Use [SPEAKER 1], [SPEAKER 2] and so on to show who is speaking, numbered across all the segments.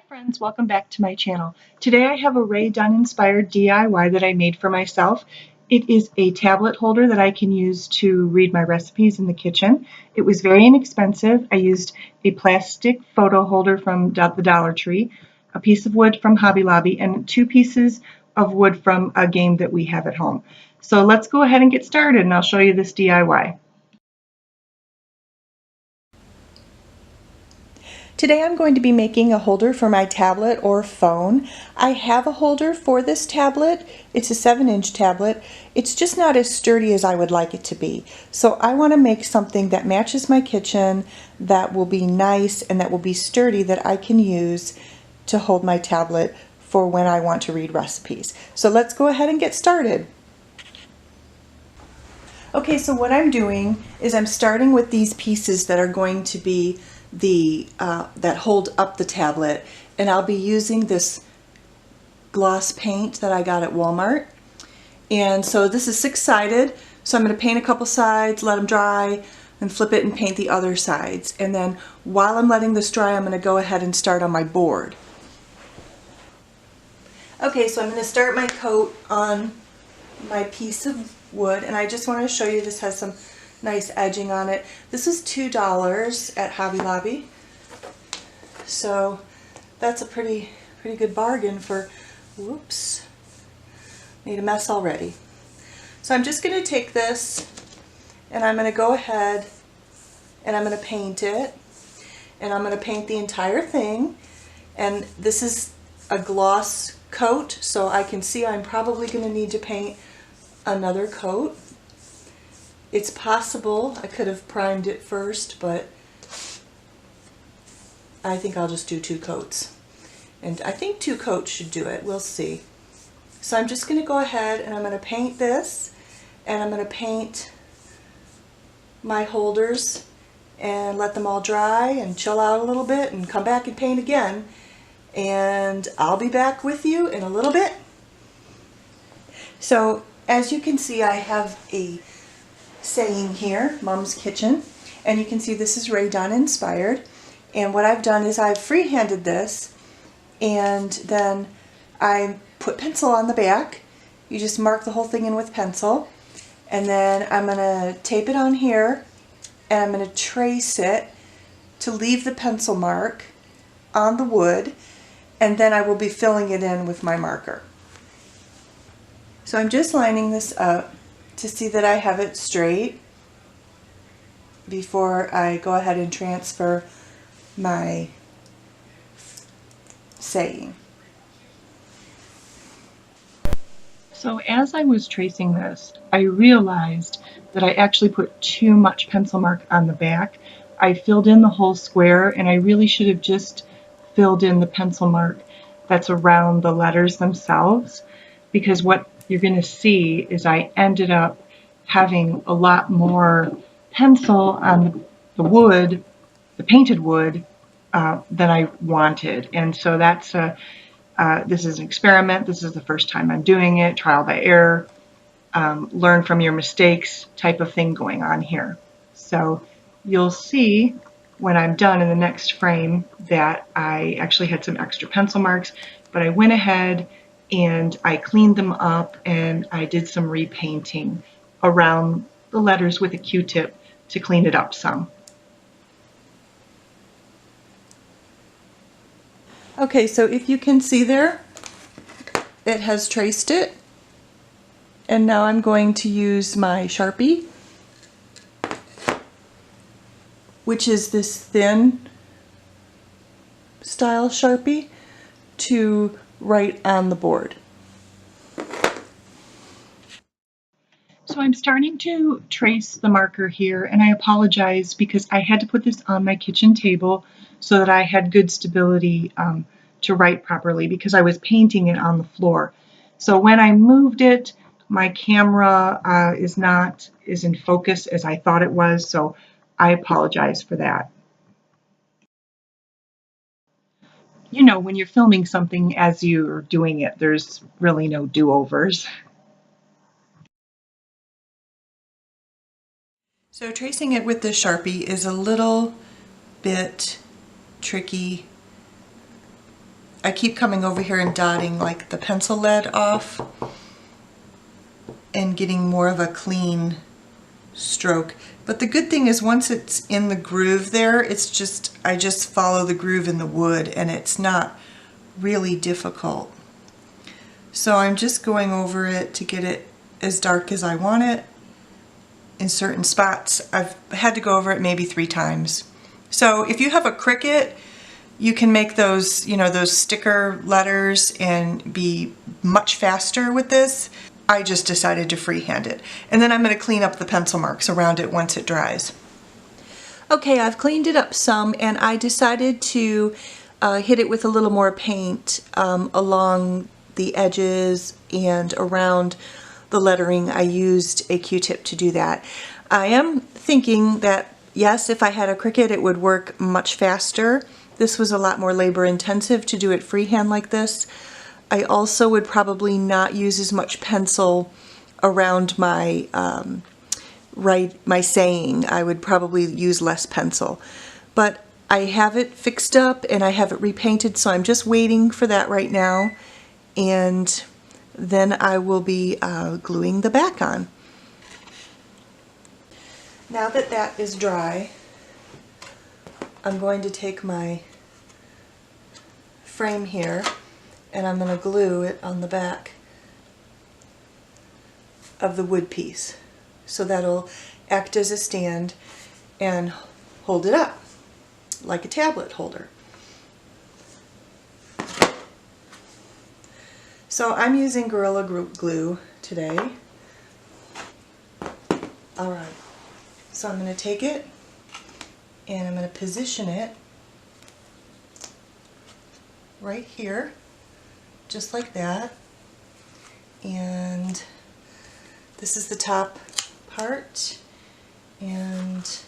[SPEAKER 1] friends, welcome back to my channel. Today I have a Rae Dunn inspired DIY that I made for myself. It is a tablet holder that I can use to read my recipes in the kitchen. It was very inexpensive. I used a plastic photo holder from the Dollar Tree, a piece of wood from Hobby Lobby, and 2 pieces of wood from a game that we have at home. So let's go ahead and get started and I'll show you this DIY. Today I'm going to be making a holder for my tablet or phone. I have a holder for this tablet. It's a 7-inch tablet. It's just not as sturdy as I would like it to be. So I want to make something that matches my kitchen, that will be nice and that will be sturdy, that I can use to hold my tablet for when I want to read recipes. So let's go ahead and get started. Okay, so what I'm doing is I'm starting with these pieces that are going to be that hold up the tablet, and I'll be using this gloss paint that I got at Walmart. And so this is 6-sided, so I'm going to paint a couple sides, let them dry, and flip it and paint the other sides. And then while I'm letting this dry, I'm going to go ahead and start on my board. Okay, so I'm going to start my coat on my piece of wood, and I just want to show you this has some nice edging on it. This is $2 at Hobby Lobby, so that's a pretty good bargain for, whoops, made a mess already. So I'm just going to take this and I'm going to go ahead and I'm going to paint it, and I'm going to paint the entire thing. And this is a gloss coat, so I can see I'm probably going to need to paint another coat. It's possible I could have primed it first, but I think I'll just do 2 coats. And I think 2 coats should do it. We'll see. So I'm just going to go ahead and I'm going to paint this, and I'm going to paint my holders and let them all dry and chill out a little bit and come back and paint again. And I'll be back with you in a little bit. So as you can see, I have a saying here, Mom's Kitchen, and you can see this is Rae Dunn inspired. And what I've done is I've freehanded this, and then I put pencil on the back. You just mark the whole thing in with pencil, and then I'm going to tape it on here, and I'm going to trace it to leave the pencil mark on the wood, and then I will be filling it in with my marker. So I'm just lining this up to see that I have it straight before I go ahead and transfer my saying. So as I was tracing this, I realized that I actually put too much pencil mark on the back. I filled in the whole square, and I really should have just filled in the pencil mark that's around the letters themselves, because what you're going to see is I ended up having a lot more pencil on the wood, the painted wood, than I wanted. And so that's this is an experiment. This is the first time I'm doing it, trial by error, learn from your mistakes type of thing going on here. So you'll see when I'm done in the next frame that I actually had some extra pencil marks, but I went ahead and I cleaned them up and I did some repainting around the letters with a Q-tip to clean it up some. Okay, so if you can see there, it has traced it, and now I'm going to use my Sharpie, which is this thin style Sharpie, to write on the board. So I'm starting to trace the marker here, and I apologize because I had to put this on my kitchen table so that I had good stability to write properly, because I was painting it on the floor. So when I moved it, my camera is not as in focus as I thought it was, so I apologize for that. You know, when you're filming something as you're doing it, there's really no do-overs. So tracing it with the Sharpie is a little bit tricky
[SPEAKER 2] I keep coming over here and dotting like the pencil lead off and getting more of a clean stroke. But the good thing is once it's in the groove there, it's just, I just follow the groove in the wood and it's not really difficult. So I'm just going over it to get it as dark as I want it in certain spots. I've had to go over it maybe 3 times. So if you have a Cricut, you can make those, you know, those sticker letters and be much faster with this. I just decided to freehand it. And then I'm going to clean up the pencil marks around it once it dries. Okay, I've cleaned it up some and I decided to hit it with a little more paint along the edges and around the lettering. I used a Q-tip to do that. I am thinking that, yes, if I had a Cricut, it would work much faster. This was a lot more labor intensive to do it freehand like this. I also would probably not use as much pencil around my my saying. I would probably use less pencil. But I have it fixed up and I have it repainted, so I'm just waiting for that right now. And then I will be gluing the back on. Now that that is dry, I'm going to take my frame here and I'm going to glue it on the back of the wood piece. So that'll act as a stand and hold it up like a tablet holder. So I'm using Gorilla Glue today. Alright, so I'm going to take it and I'm going to position it right here, just like that. And this is the top part and this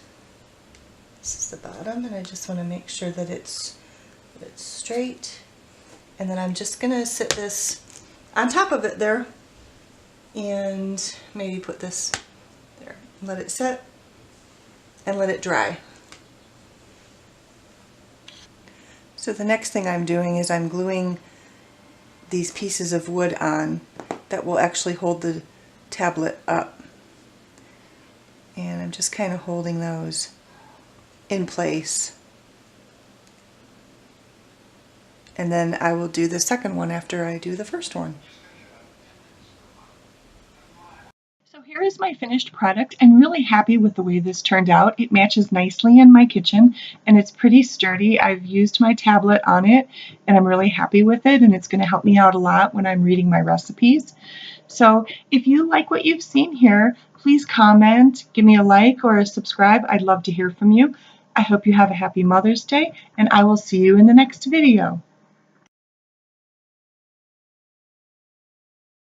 [SPEAKER 2] is the bottom, and I just want to make sure that it's straight. And then I'm just going to sit this on top of it there and maybe put this there. Let it set and let it dry. So the next thing I'm doing is I'm gluing these pieces of wood on that will actually hold the tablet up. And I'm just kind of holding those in place. And then I will do the second one after I do the first one.
[SPEAKER 1] So here is my finished product. I'm really happy with the way this turned out. It matches nicely in my kitchen and it's pretty sturdy. I've used my tablet on it and I'm really happy with it, and it's going to help me out a lot when I'm reading my recipes. So if you like what you've seen here, please comment, give me a like or a subscribe. I'd love to hear from you. I hope you have a happy Mother's Day, and I will see you in the next video.